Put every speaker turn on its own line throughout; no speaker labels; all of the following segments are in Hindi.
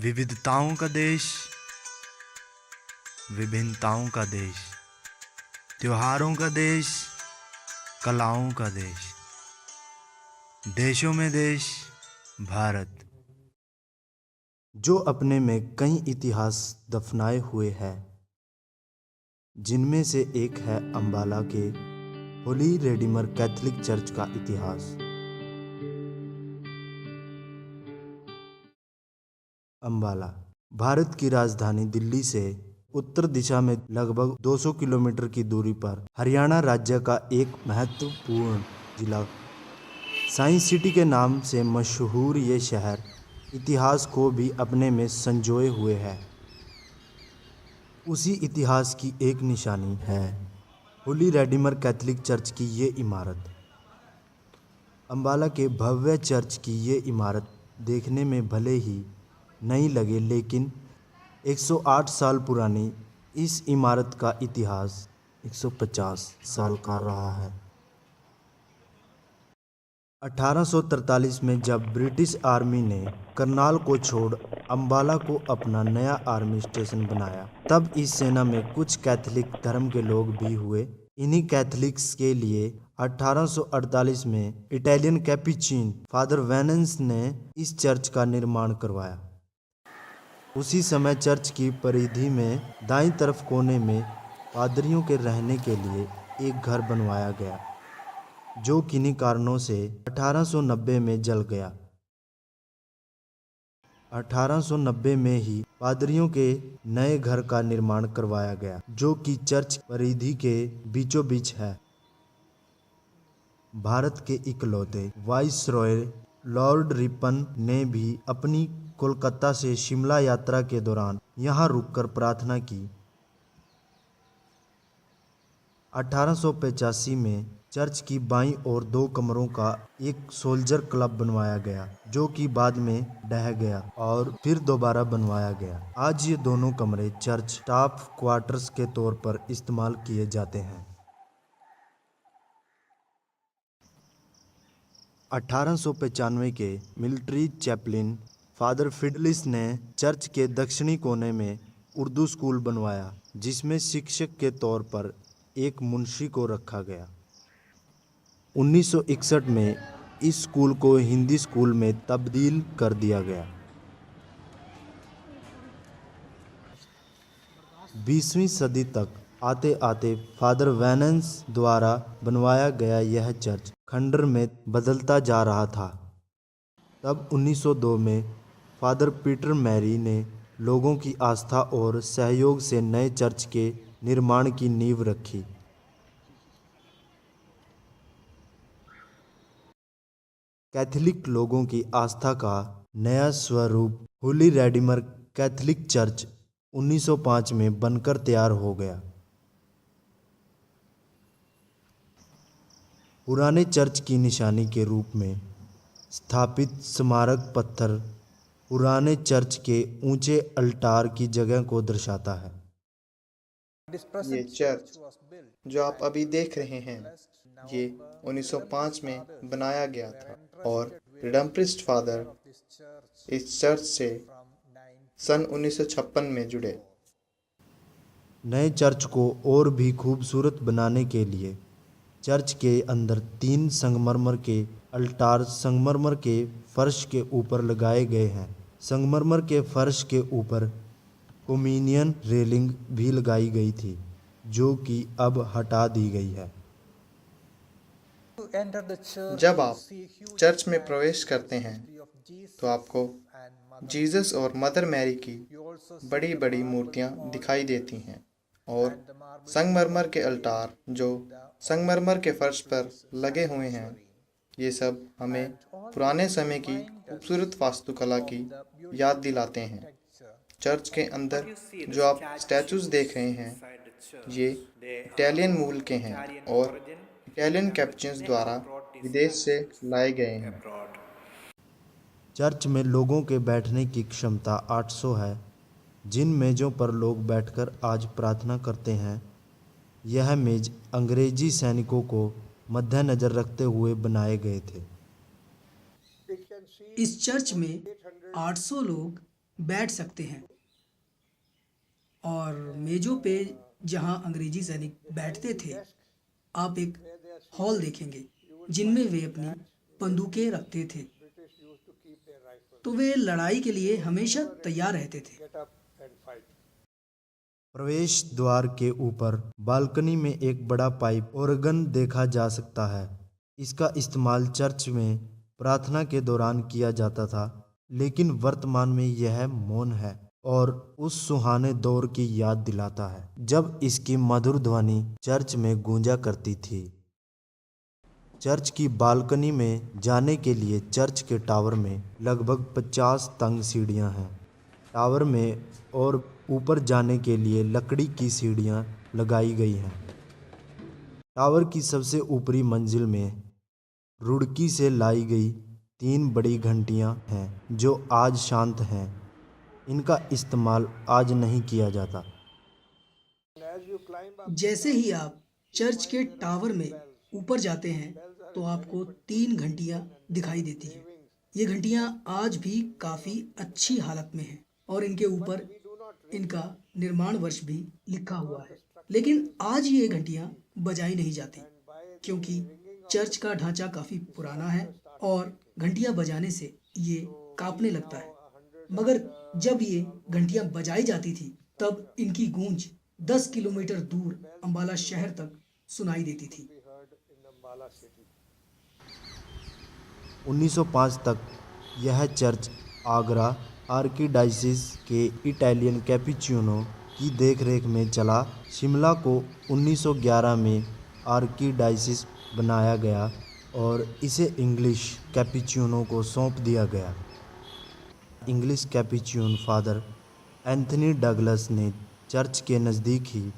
विविधताओं का देश, विभिन्नताओं का देश, त्योहारों का देश, कलाओं का देश, देशों में देश भारत, जो अपने में कई इतिहास दफनाए हुए है, जिनमें से एक है अंबाला के होली रेडीमर कैथोलिक चर्च का इतिहास। अंबाला भारत की राजधानी दिल्ली से उत्तर दिशा में लगभग 200 किलोमीटर की दूरी पर हरियाणा राज्य का एक महत्वपूर्ण जिला। साइंस सिटी के नाम से मशहूर ये शहर इतिहास को भी अपने में संजोए हुए है। उसी इतिहास की एक निशानी है होली रेडीमर कैथोलिक चर्च की ये इमारत। अंबाला के भव्य चर्च की ये इमारत देखने में भले ही नई लगे, लेकिन 108 साल पुरानी इस इमारत का इतिहास 150 साल का रहा है। 1843 में जब ब्रिटिश आर्मी ने करनाल को छोड़ अंबाला को अपना नया आर्मी स्टेशन बनाया, तब इस सेना में कुछ कैथोलिक धर्म के लोग भी हुए। इन्हीं कैथोलिक्स के लिए 1848 में इटालियन कैपुचिन फादर वेनेंस ने इस चर्च का निर्माण करवाया। उसी समय चर्च की परिधि में दाईं तरफ कोने में पादरियों के रहने के लिए एक घर बनवाया गया, जो किन्हीं कारणों से 1890 में जल गया। 1890 में ही पादरियों के नए घर का निर्माण करवाया गया, जो कि चर्च परिधि के बीचों बीच है। भारत के इकलौते वाइसरॉय लॉर्ड रिपन ने भी अपनी कोलकाता से शिमला यात्रा के दौरान यहाँ रुककर प्रार्थना की। 1885 में चर्च की बाईं ओर 2 कमरों का एक सोल्जर क्लब बनवाया गया, जो कि बाद में ढह गया और फिर दोबारा बनवाया गया। आज ये दोनों कमरे चर्च स्टाफ क्वार्टर्स के तौर पर इस्तेमाल किए जाते हैं। 1895 के मिलिट्री चैपलिन फादर फिडलिस ने चर्च के दक्षिणी कोने में उर्दू स्कूल बनवाया, जिसमें शिक्षक के तौर पर एक मुंशी को रखा गया। 1961 में इस स्कूल को हिंदी स्कूल में तब्दील कर दिया गया। 20वीं सदी तक आते आते फादर वेनेंस द्वारा बनवाया गया यह चर्च खंडर में बदलता जा रहा था। तब 1902 में फादर पीटर मैरी ने लोगों की आस्था और सहयोग से नए चर्च के निर्माण की नींव रखी। कैथोलिक लोगों की आस्था का नया स्वरूप होली रेडीमर कैथोलिक चर्च 1905 में बनकर तैयार हो गया। पुराने चर्च की निशानी के रूप में स्थापित स्मारक पत्थर पुराने चर्च के ऊंचे अल्टार की जगह को दर्शाता है।
ये चर्च जो आप अभी देख रहे हैं, ये 1905 में बनाया गया था और रिडम्प्रिस्ट फादर इस चर्च से सन 1956 में जुड़े।
नए चर्च को और भी खूबसूरत बनाने के लिए चर्च के अंदर 3 संगमरमर के अल्टार संगमरमर के फर्श के ऊपर लगाए गए हैं। संगमरमर के फर्श के ऊपर कम्युनियन रेलिंग भी लगाई गई थी, जो कि अब हटा दी गई है।
जब आप चर्च में प्रवेश करते हैं तो आपको जीसस और मदर मैरी की बड़ी बड़ी मूर्तियां दिखाई देती हैं और संगमरमर के अल्टार जो संगमरमर के फर्श पर लगे हुए हैं, ये सब हमें पुराने समय की खूबसूरत वास्तुकला की याद दिलाते हैं। चर्च के अंदर जो आप स्टैचूज देख रहे हैं, ये इटालियन मूल के हैं और इटालियन कैप्चन्स द्वारा विदेश से लाए गए हैं।
चर्च में लोगों के बैठने की क्षमता 800 है। जिन मेज़ों पर लोग बैठकर आज प्रार्थना करते हैं, यह मेज़ अंग्रेजी सैनिकों को मद्देनज़र रखते हुए बनाए गए थे।
इस चर्च में 800 लोग बैठ सकते हैं और मेजों पे जहां अंग्रेजी सैनिक बैठते थे, आप एक हॉल देखेंगे जिनमें वे अपनी बंदूकें रखते थे। तो वे लड़ाई के लिए हमेशा तैयार रहते थे।
प्रवेश द्वार के ऊपर बालकनी में एक बड़ा पाइप ऑर्गन देखा जा सकता है। इसका इस्तेमाल चर्च में प्रार्थना के दौरान किया जाता था, लेकिन वर्तमान में यह मौन है और उस सुहाने दौर की याद दिलाता है जब इसकी मधुर ध्वनि चर्च में गूंजा करती थी। चर्च की बालकनी में जाने के लिए चर्च के टावर में लगभग 50 तंग सीढ़ियां हैं। टावर में और ऊपर जाने के लिए लकड़ी की सीढ़ियां लगाई गई हैं। टावर की सबसे ऊपरी मंजिल में रुड़की से लाई गई 3 बड़ी घंटियां हैं जो आज शांत हैं। इनका इस्तेमाल आज नहीं किया जाता।
जैसे ही आप चर्च के टावर में ऊपर जाते हैं, तो आपको 3 घंटियां दिखाई देती हैं। ये घंटियां आज भी काफ़ी अच्छी हालत में हैं और इनके ऊपर इनका निर्माण वर्ष भी लिखा हुआ है। लेकिन आज ये घंटियां बजाई नहीं जाती क्योंकि चर्च का ढांचा काफ़ी पुराना है और घंटियां बजाने से ये काँपने लगता है। मगर जब ये घंटियां बजाई जाती थी, तब इनकी गूंज 10 किलोमीटर दूर अंबाला शहर तक सुनाई देती थी।
1905 तक यह चर्च आगरा आर्किडायसिस के इटालियन कैपुचिनो की देखरेख में चला। शिमला को 1911 में आर्किडायसिस बनाया गया और इसे इंग्लिश कैपुचिनो को सौंप दिया गया। English Capuchin father Anthony Douglas ने चर्च के नज़दीक ही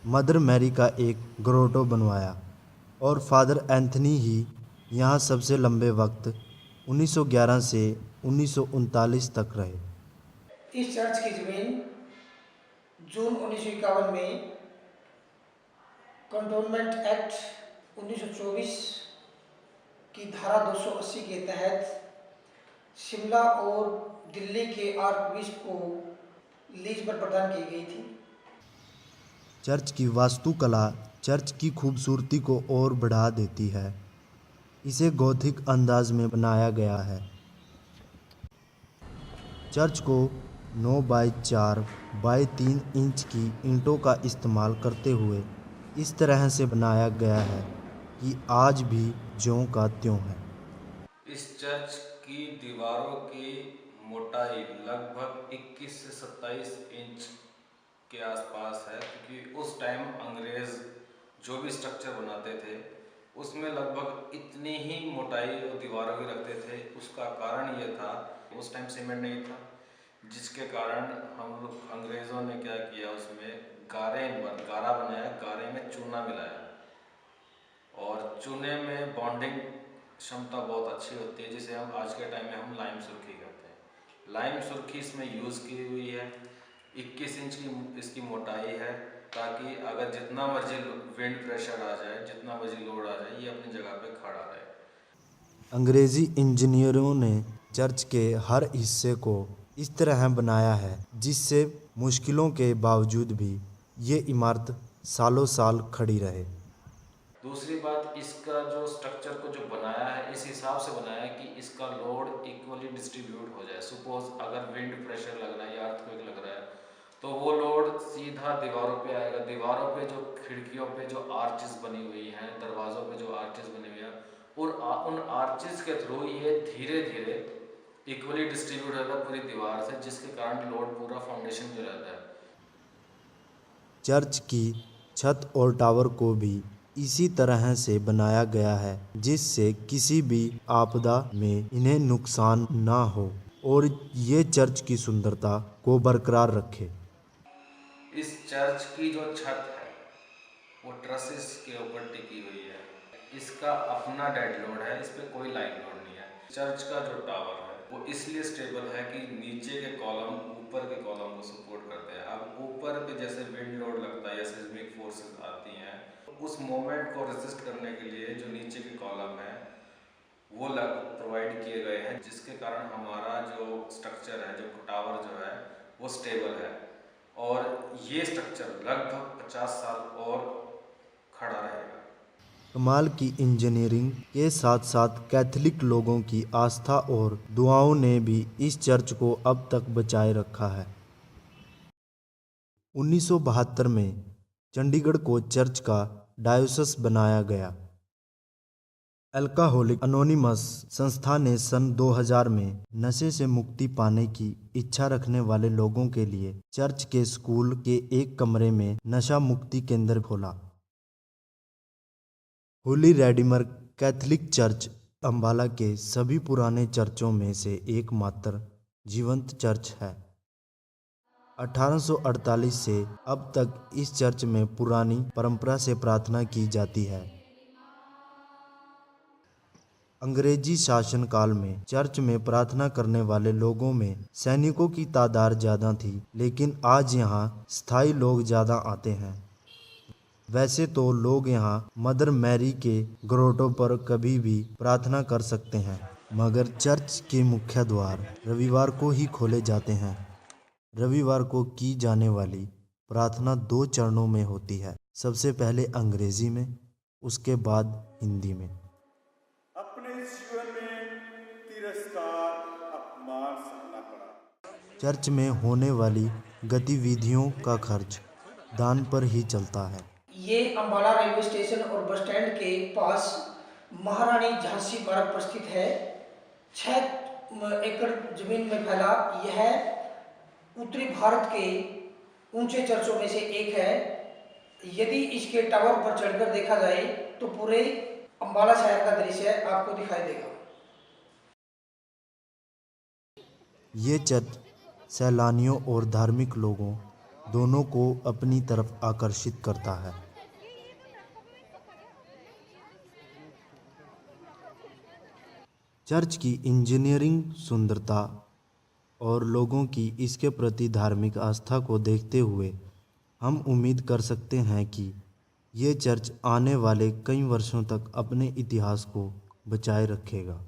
मदर मैरी का एक ग्रोटो बनवाया और फादर एंथनी ही यहाँ सबसे लंबे वक्त 1911 से 1939 तक रहे।
इस चर्च की जमीन जून 1951 में कंटोनमेंट एक्ट 1924 की धारा 280 के तहत शिमला और दिल्ली के आर्कबिशप को लीज पर प्रदान की गई थी।
चर्च की वास्तुकला चर्च की खूबसूरती को और बढ़ा देती है। इसे गॉथिक अंदाज में बनाया गया है। चर्च को 9 बाई 4 बाई 3 इंच की ईंटों का इस्तेमाल करते हुए इस तरह से बनाया गया है कि आज भी ज्यों का त्यों है।
इस चर्च की दीवारों की मोटाई लगभग 21 से 27 इंच के आसपास है, क्योंकि उस टाइम अंग्रेज़ जो भी स्ट्रक्चर बनाते थे उसमें लगभग इतनी ही मोटाई और दीवारों की रखते थे। उसका कारण ये था, उस टाइम सीमेंट नहीं था, जिसके कारण हम लोग अंग्रेज़ों ने क्या किया, उसमें गारा बनाया, गारे में चूना मिलाया और चूने में बॉन्डिंग क्षमता बहुत अच्छी होती है, जिसे हम आज के टाइम में हम लाइम सुर्खी कहते हैं। लाइम सुर्खी इसमें यूज़ की हुई है। 21 इंच की इसकी मोटाई है, ताकि अगर जितना मर्जी विंड प्रेशर आ जाए, जितना मर्जी लोड आ जाए, ये अपनी जगह पे खड़ा रहे।
अंग्रेजी इंजीनियरों ने चर्च के हर हिस्से को इस तरह बनाया है जिससे मुश्किलों के बावजूद भी ये इमारत सालों साल खड़ी रहे।
दूसरी बात, इसका जो स्ट्रक्चर को जो बनाया है, इस हिसाब से बनाया है कि इसका लोड इक्वली डिस्ट्रीब्यूट हो जाए। सपोज अगर विंड प्रेशर लग रहा है या अर्थक्वेक लग रहा है, तो वो लोड सीधा दीवारों पे आएगा। दीवारों पे जो खिड़कियों पे जो आर्चेस बनी हुई हैं, दरवाज़ों पे जो आर्चेस बनी हुई हैं, और उन आर्चेस के थ्रू ये धीरे धीरे इक्वली डिस्ट्रीब्यूट होता है पूरी दीवार से, जिसके कारण लोड पूरा फाउंडेशन पे रहता है।
चर्च की छत और टावर को भी इसी तरह से बनाया गया है जिससे किसी भी आपदा में इन्हें नुकसान ना हो और ये चर्च की सुंदरता को बरकरार रखे।
इस चर्च की जो छत है वो ट्रसेस के ऊपर टिकी हुई है। इसका अपना डेड लोड है, इस पर कोई लाइव लोड नहीं है। चर्च का जो टावर है वो इसलिए स्टेबल है कि नीचे के कॉलम ऊपर के कॉलम को सपोर्ट करते हैं। अब ऊपर पे जैसे विंड लोड लगता है या सिस्मिक फोर्सेस आती हैं, तो उस मोमेंट को रेसिस्ट करने के लिए जो नीचे के कॉलम है वो प्रोवाइड किए गए हैं, जिसके कारण हमारा जो स्ट्रक्चर है, जो टावर जो है वो स्टेबल है और ये स्ट्रक्चर लगभग 50 साल और खड़ा रहेगा।
कमाल की इंजीनियरिंग के साथ साथ कैथोलिक लोगों की आस्था और दुआओं ने भी इस चर्च को अब तक बचाए रखा है। 1972 में चंडीगढ़ को चर्च का डायोसस बनाया गया। अल्कोहलिक अनोनिमस संस्था ने सन 2000 में नशे से मुक्ति पाने की इच्छा रखने वाले लोगों के लिए चर्च के स्कूल के एक कमरे में नशा मुक्ति केंद्र खोला। होली रेडीमर कैथोलिक चर्च अम्बाला के सभी पुराने चर्चों में से एकमात्र जीवंत चर्च है। 1848 से अब तक इस चर्च में पुरानी परंपरा से प्रार्थना की जाती है। अंग्रेजी शासन काल में चर्च में प्रार्थना करने वाले लोगों में सैनिकों की तादाद ज़्यादा थी, लेकिन आज यहाँ स्थायी लोग ज़्यादा आते हैं। वैसे तो लोग यहाँ मदर मैरी के ग्रोटो पर कभी भी प्रार्थना कर सकते हैं, मगर चर्च के मुख्य द्वार रविवार को ही खोले जाते हैं। रविवार को की जाने वाली प्रार्थना 2 चरणों में होती है, सबसे पहले अंग्रेजी में, उसके बाद हिंदी में।
अपने जीवन में तिरस्कार अपमान सहना पड़ा।
चर्च में होने वाली गतिविधियों का खर्च दान पर ही चलता है।
ये अम्बाला रेलवे स्टेशन और बस स्टैंड के पास महारानी झांसी मार्ग पर स्थित है। 6 एकड़ जमीन में फैला यह उत्तरी भारत के ऊंचे चर्चों में से एक है। यदि इसके टावर पर चढ़कर देखा जाए तो पूरे अम्बाला शहर का दृश्य आपको दिखाई देगा।
ये चर्च सैलानियों और धार्मिक लोगों दोनों को अपनी तरफ आकर्षित करता है। चर्च की इंजीनियरिंग सुंदरता और लोगों की इसके प्रति धार्मिक आस्था को देखते हुए हम उम्मीद कर सकते हैं कि ये चर्च आने वाले कई वर्षों तक अपने इतिहास को बचाए रखेगा।